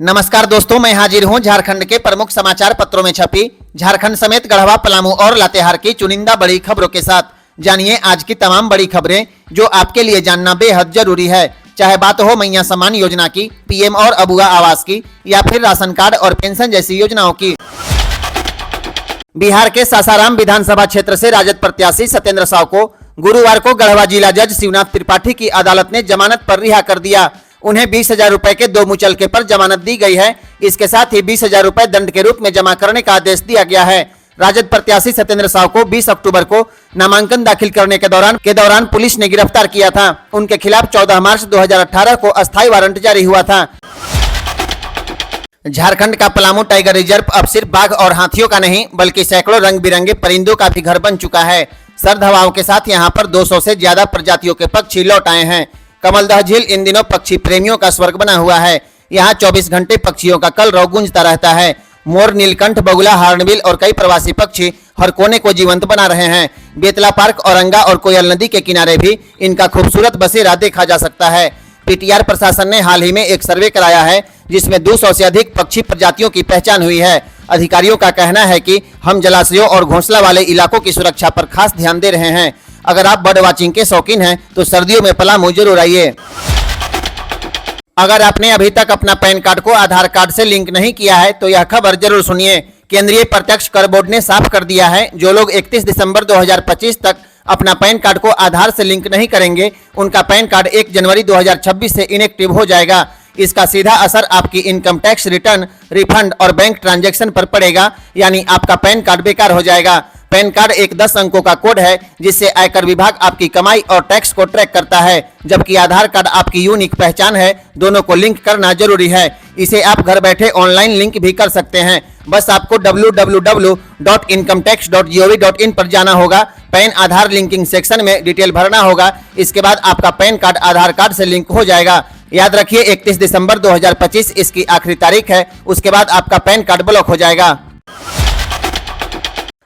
नमस्कार दोस्तों, मैं हाजिर हूं झारखंड के प्रमुख समाचार पत्रों में छपी झारखंड समेत गढ़वा, पलामू और लातेहार की चुनिंदा बड़ी खबरों के साथ। जानिए आज की तमाम बड़ी खबरें जो आपके लिए जानना बेहद जरूरी है। चाहे बात हो मैया सम्मान योजना की, पीएम और अबुआ आवास की, या फिर राशन कार्ड और पेंशन जैसी योजनाओं की। बिहार के सासाराम विधानसभा क्षेत्र से राजद प्रत्याशी सत्येंद्र साव को गुरुवार को गढ़वा जिला जज शिवनाथ त्रिपाठी की अदालत ने जमानत पर रिहा कर दिया। उन्हें 20,000 रुपए के 2 मुचलके पर जमानत दी गई है। इसके साथ ही 20,000 रुपए दंड के रूप में जमा करने का आदेश दिया गया है। राजद प्रत्याशी सत्येंद्र साव को 20 अक्टूबर को नामांकन दाखिल करने के दौरान पुलिस ने गिरफ्तार किया था। उनके खिलाफ 14 मार्च 2018 को अस्थायी वारंट जारी हुआ था। झारखंड का पलामू टाइगर रिजर्व अब सिर्फ बाघ और हाथियों का नहीं बल्कि सैकड़ों रंग बिरंगे परिंदों का भी घर बन चुका है। सर्द हवाओं के साथ यहाँ पर 200 से ज्यादा प्रजातियों के पक्षी लौट आए हैं। कमलदह झील इन दिनों पक्षी प्रेमियों का स्वर्ग बना हुआ है। यहाँ 24 घंटे पक्षियों का कलरव गूंजता रहता है। मोर, नीलकंठ, बगुला, हार्नबिल और कई प्रवासी पक्षी हर कोने को जीवंत बना रहे हैं। बेतला पार्क, औरंगा और कोयल नदी के किनारे भी इनका खूबसूरत बसेरा देखा जा सकता है। पीटीआर प्रशासन ने हाल ही में एक सर्वे कराया है जिसमें 200 से अधिक पक्षी प्रजातियों की पहचान हुई है। अधिकारियों का कहना है कि हम जलाशयों और घोंसला वाले इलाकों की सुरक्षा पर खास ध्यान दे रहे हैं। अगर आप बर्ड वाचिंग के शौकीन हैं तो सर्दियों में पलामू जरूर आइए। अगर आपने अभी तक अपना पैन कार्ड को आधार कार्ड से लिंक नहीं किया है तो यह खबर जरूर सुनिए। केंद्रीय प्रत्यक्ष कर बोर्ड ने साफ कर दिया है, जो लोग 31 दिसंबर 2025 तक अपना पैन कार्ड को आधार से लिंक नहीं करेंगे, उनका पैन कार्ड 1 जनवरी 2026 से इनएक्टिव हो जाएगा। इसका सीधा असर आपकी इनकम टैक्स रिटर्न, रिफंड और बैंक ट्रांजैक्शन पर पड़ेगा, यानी आपका पैन कार्ड बेकार हो जाएगा। पैन कार्ड एक 10 अंकों का कोड है जिससे आयकर विभाग आपकी कमाई और टैक्स को ट्रैक करता है, जबकि आधार कार्ड आपकी यूनिक पहचान है। दोनों को लिंक करना जरूरी है। इसे आप घर बैठे ऑनलाइन लिंक भी कर सकते हैं। बस आपको www.incometax.gov.in पर जाना होगा। पैन आधार लिंकिंग सेक्शन में डिटेल भरना होगा। इसके बाद आपका पैन कार्ड आधार कार्ड से लिंक हो जाएगा। याद रखिए 31 दिसंबर 2025 इसकी आखिरी तारीख है। उसके बाद आपका पैन कार्ड ब्लॉक हो जाएगा।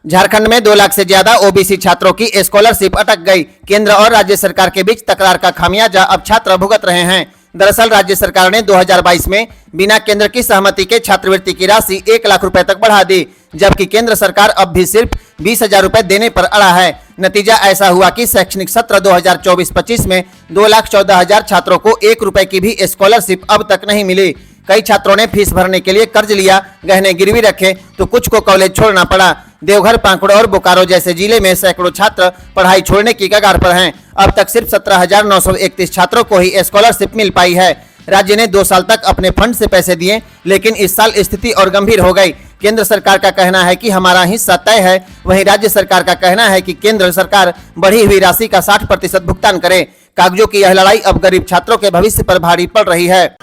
झारखंड में 2 लाख से ज्यादा ओबीसी छात्रों की स्कॉलरशिप अटक गई। केंद्र और राज्य सरकार के बीच तकरार का खामियाजा अब छात्र भुगत रहे हैं। दरअसल राज्य सरकार ने 2022 में बिना केंद्र की सहमति के छात्रवृत्ति की राशि 1 लाख रुपए तक बढ़ा दी, जबकि केंद्र सरकार अब भी सिर्फ 20,000 रुपए देने पर अड़ा है। नतीजा ऐसा हुआ कि शैक्षणिक सत्र 2024-25 में 2,14,000 छात्रों को 1 रुपए की भी स्कॉलरशिप अब तक नहीं मिली। कई छात्रों ने फीस भरने के लिए कर्ज लिया, गहने गिरवी रखे तो कुछ को कॉलेज छोड़ना पड़ा। देवघर, पाकुड़ और बोकारो जैसे जिले में सैकड़ों छात्र पढ़ाई छोड़ने की कगार पर हैं। अब तक सिर्फ 17,931 छात्रों को ही स्कॉलरशिप मिल पाई है। राज्य ने 2 साल तक अपने फंड से पैसे दिए, लेकिन इस साल स्थिति और गंभीर हो गई। केंद्र सरकार का कहना है कि हमारा हिस्सा तय है, वहीं राज्य सरकार का कहना है कि केंद्र सरकार बढ़ी हुई राशि का 60% भुगतान करे। कागजों की यह लड़ाई अब गरीब छात्रों के भविष्य पर भारी पड़ रही है।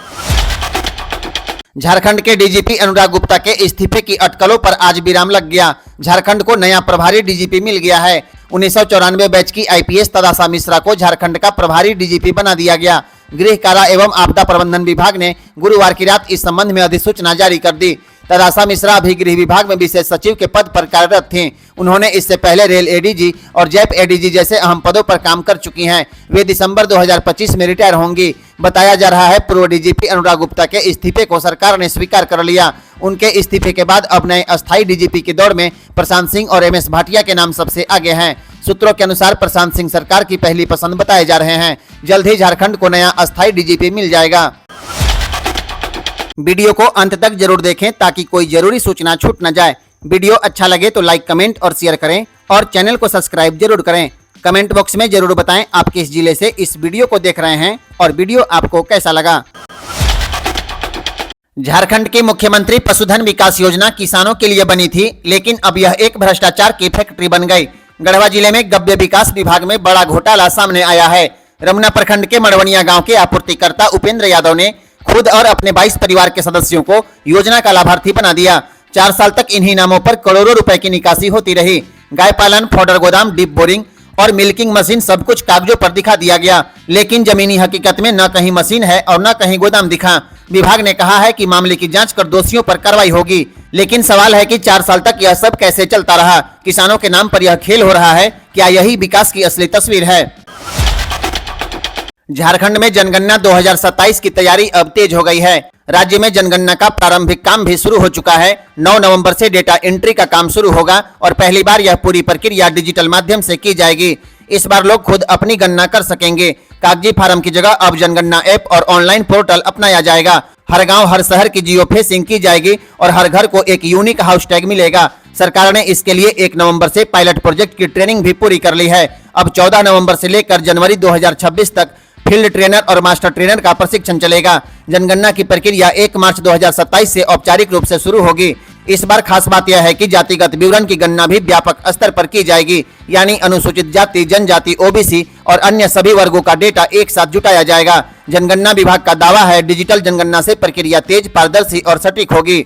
झारखंड के डीजीपी अनुराग गुप्ता के इस्तीफे की अटकलों पर आज विराम लग गया। झारखंड को नया प्रभारी डीजीपी मिल गया है। 1994 बैच की आईपीएस तदासा मिश्रा को झारखंड का प्रभारी डीजीपी बना दिया गया। गृह, कारा एवं आपदा प्रबंधन विभाग ने गुरुवार की रात इस संबंध में अधिसूचना जारी कर दी। तदासा मिश्रा अभी गृह विभाग में विशेष सचिव के पद पर कार्यरत थीं। उन्होंने इससे पहले रेल एडीजी और जैप एडीजी जैसे अहम पदों पर काम कर चुकी हैं। वे दिसंबर 2025 में रिटायर होंगी। बताया जा रहा है पूर्व डीजीपी अनुराग गुप्ता के इस्तीफे को सरकार ने स्वीकार कर लिया। उनके इस्तीफे के बाद अब नए अस्थायी डीजीपी की दौड़ में प्रशांत सिंह और एमएस भाटिया के नाम सबसे आगे हैं। सूत्रों के अनुसार प्रशांत सिंह सरकार की पहली पसंद बताए जा रहे हैं। जल्द ही झारखंड को नया अस्थायी डीजीपी मिल जाएगा। वीडियो को अंत तक जरूर देखें ताकि कोई जरूरी सूचना छूट न जाए। वीडियो अच्छा लगे तो लाइक, कमेंट और शेयर करें और चैनल को सब्सक्राइब जरूर करें। कमेंट बॉक्स में जरूर बताएं आप किस जिले से इस वीडियो को देख रहे हैं और वीडियो आपको कैसा लगा। झारखंड के मुख्यमंत्री पशुधन विकास योजना किसानों के लिए बनी थी, लेकिन अब यह एक भ्रष्टाचार की फैक्ट्री बन गई। गढ़वा जिले में गव्य विकास विभाग में बड़ा घोटाला सामने आया है। रमुना प्रखंड के मड़वनिया गांव के आपूर्तिकर्ता उपेंद्र यादव ने खुद और अपने 22 परिवार के सदस्यों को योजना का लाभार्थी बना दिया। 4 साल तक इन्हीं नामों पर करोड़ों रुपए की निकासी होती रही। गाय पालन, फॉडर गोदाम, डीप बोरिंग और मिल्किंग मशीन सब कुछ कागजों पर दिखा दिया गया, लेकिन जमीनी हकीकत में न कहीं मशीन है और न कहीं गोदाम दिखा। विभाग ने कहा है कि मामले की जांच कर दोषियों पर कार्रवाई होगी, लेकिन सवाल है कि 4 साल तक यह सब कैसे चलता रहा। किसानों के नाम पर यह खेल हो रहा है। क्या यही विकास की असली तस्वीर है? झारखंड में जनगणना 2027 की तैयारी अब तेज हो गई है। राज्य में जनगणना का प्रारंभिक काम भी शुरू हो चुका है। 9 नवंबर से डेटा एंट्री का काम शुरू होगा और पहली बार यह पूरी प्रक्रिया डिजिटल माध्यम से की जाएगी। इस बार लोग खुद अपनी गणना कर सकेंगे। कागजी फार्म की जगह अब जनगणना ऐप और ऑनलाइन पोर्टल अपनाया जाएगा। हर गांव हर शहर की जियो फेंसिंग की जाएगी और हर घर को एक यूनिक हाउस टैग मिलेगा। सरकार ने इसके लिए 1 नवंबर से पायलट प्रोजेक्ट की ट्रेनिंग भी पूरी कर ली है। अब 14 नवंबर से लेकर जनवरी 2026 तक फील्ड ट्रेनर और मास्टर ट्रेनर का प्रशिक्षण चलेगा। जनगणना की प्रक्रिया 1 मार्च 2027 से औपचारिक रूप से शुरू होगी। इस बार खास बात यह है कि जातिगत विवरण की गणना भी व्यापक स्तर पर की जाएगी, यानी अनुसूचित जाति, जनजाति, ओबीसी और अन्य सभी वर्गों का डेटा एक साथ जुटाया जाएगा। जनगणना विभाग का दावा है, डिजिटल जनगणना से प्रक्रिया तेज, पारदर्शी और सटीक होगी।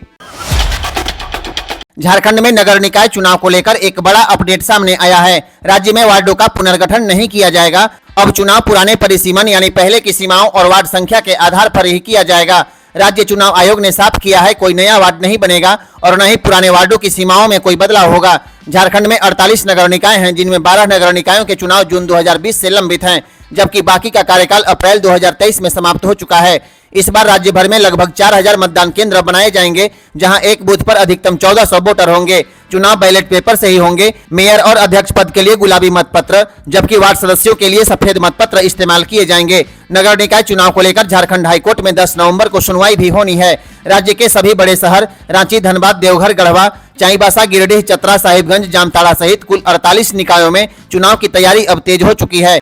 झारखंड में नगर निकाय चुनाव को लेकर एक बड़ा अपडेट सामने आया है। राज्य में वार्डों का पुनर्गठन नहीं किया जाएगा। अब चुनाव पुराने परिसीमन यानी पहले की सीमाओं और वार्ड संख्या के आधार पर ही किया जाएगा। राज्य चुनाव आयोग ने साफ किया है, कोई नया वार्ड नहीं बनेगा और न ही पुराने वार्डों की सीमाओं में कोई बदलाव होगा। झारखंड में 48 नगर निकाय हैं, जिनमें 12 नगर निकायों के चुनाव जून 2020 से लंबित हैं, जबकि बाकी का कार्यकाल अप्रैल 2023 में समाप्त हो चुका है। इस बार राज्य भर में लगभग 4000 मतदान केंद्र बनाए जाएंगे, जहां एक बूथ पर अधिकतम 1400 वोटर होंगे। चुनाव बैलेट पेपर से ही होंगे। मेयर और अध्यक्ष पद के लिए गुलाबी मतपत्र, जबकि वार्ड सदस्यों के लिए सफेद मतपत्र इस्तेमाल किए जाएंगे। नगर निकाय चुनाव को लेकर झारखंड हाईकोर्ट में 10 नवंबर को सुनवाई भी होनी है। राज्य के सभी बड़े शहर रांची, धनबाद, देवघर, गढ़वा, चाईबासा, गिरिडीह, चतरा, साहिबगंज, जामताड़ा सहित कुल 48 निकायों में चुनाव की तैयारी अब तेज हो चुकी है।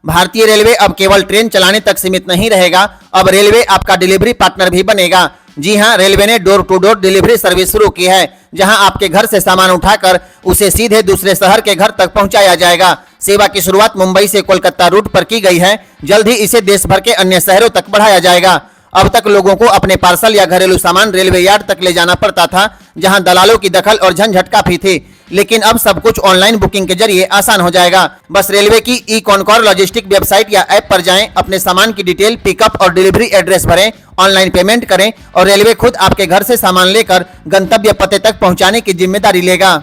भारतीय रेलवे अब केवल ट्रेन चलाने तक सीमित नहीं रहेगा, अब रेलवे आपका डिलीवरी पार्टनर भी बनेगा। जी हां, रेलवे ने door to door delivery service शुरू की है, जहां आपके घर से सामान उठाकर उसे सीधे दूसरे शहर के घर तक पहुंचाया जाएगा। सेवा की शुरुआत मुंबई से कोलकाता रूट पर की गई है। जल्द ही इसे देश भर के अन्य शहरों तक बढ़ाया जाएगा। अब तक लोगों को अपने पार्सल या घरेलू सामान रेलवे यार्ड तक ले जाना पड़ता था, जहां दलालों की दखल और झंझट काफी थी, लेकिन अब सब कुछ ऑनलाइन बुकिंग के जरिए आसान हो जाएगा। बस रेलवे की ई कॉनकॉर लॉजिस्टिक वेबसाइट या ऐप पर जाएं, अपने सामान की डिटेल, पिकअप और डिलीवरी एड्रेस भरें, ऑनलाइन पेमेंट करें और रेलवे खुद आपके घर से सामान लेकर गंतव्य पते तक पहुंचाने की जिम्मेदारी लेगा।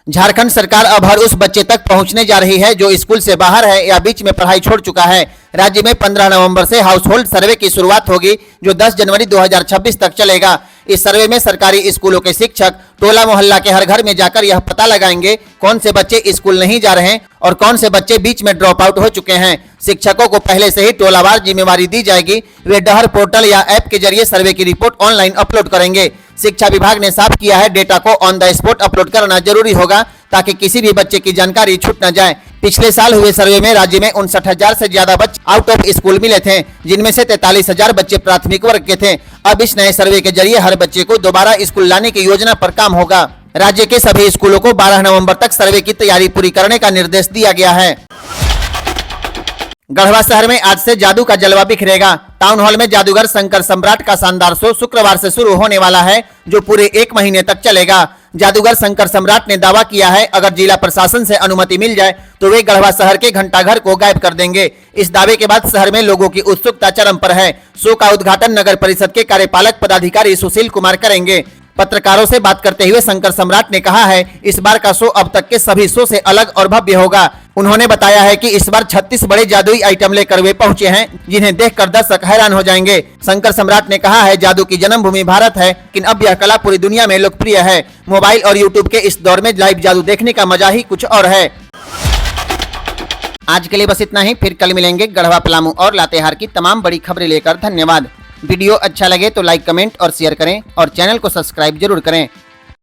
झारखंड सरकार अब हर उस बच्चे तक पहुंचने जा रही है जो स्कूल से बाहर है या बीच में पढ़ाई छोड़ चुका है। राज्य में 15 नवंबर से हाउस होल्ड सर्वे की शुरुआत होगी, जो 10 जनवरी 2026 तक चलेगा। इस सर्वे में सरकारी स्कूलों के शिक्षक टोला मोहल्ला के हर घर में जाकर यह पता लगाएंगे कौन से बच्चे स्कूल नहीं जा रहे हैं और कौन से बच्चे बीच में ड्रॉप आउट हो चुके हैं। शिक्षकों को पहले से ही टोलावार जिम्मेवारी दी जाएगी। वे डहर पोर्टल या ऐप के जरिए सर्वे की रिपोर्ट ऑनलाइन अपलोड करेंगे। शिक्षा विभाग ने साफ किया है, डेटा को ऑन द स्पॉट अपलोड करना जरूरी होगा, ताकि किसी भी बच्चे की जानकारी छूट न जाए। पिछले साल हुए सर्वे में राज्य में 59,000 से ज्यादा बच्चे आउट ऑफ स्कूल मिले थे, जिनमें से 43,000 बच्चे प्राथमिक वर्ग के थे। अब इस नए सर्वे के जरिए हर बच्चे को दोबारा स्कूल लाने की योजना पर काम होगा। राज्य के सभी स्कूलों को 12 नवंबर तक सर्वे की तैयारी पूरी करने का निर्देश दिया गया है। गढ़वा शहर में आज से जादू का जलवा बिखरेगा। टाउन हॉल में जादूगर शंकर सम्राट का शानदार शो शुक्रवार से शुरू होने वाला है, जो पूरे 1 महीने तक चलेगा। जादूगर शंकर सम्राट ने दावा किया है, अगर जिला प्रशासन से अनुमति मिल जाए तो वे गढ़वा शहर के घंटाघर को गायब कर देंगे। इस दावे के बाद शहर में लोगों की उत्सुकता चरम पर है। शो का उद्घाटन नगर परिषद के कार्यपालक पदाधिकारी सुशील कुमार करेंगे। पत्रकारों से बात करते हुए शंकर सम्राट ने कहा है, इस बार का शो अब तक के सभी शो से अलग और भव्य होगा। उन्होंने बताया है कि इस बार 36 बड़े जादुई आइटम लेकर वे पहुंचे हैं, जिन्हें देखकर दर्शक हैरान हो जाएंगे। शंकर सम्राट ने कहा है, जादू की जन्मभूमि भारत है, लेकिन अब यह कला पूरी दुनिया में लोकप्रिय है। मोबाइल और यूट्यूब के इस दौर में लाइव जादू देखने का मजा ही कुछ और है। आज के लिए बस इतना ही, फिर कल मिलेंगे गढ़वा, पलामू और लातेहार की तमाम बड़ी खबरें लेकर। धन्यवाद। वीडियो अच्छा लगे तो लाइक, कमेंट और शेयर करें और चैनल को सब्सक्राइब जरूर करें।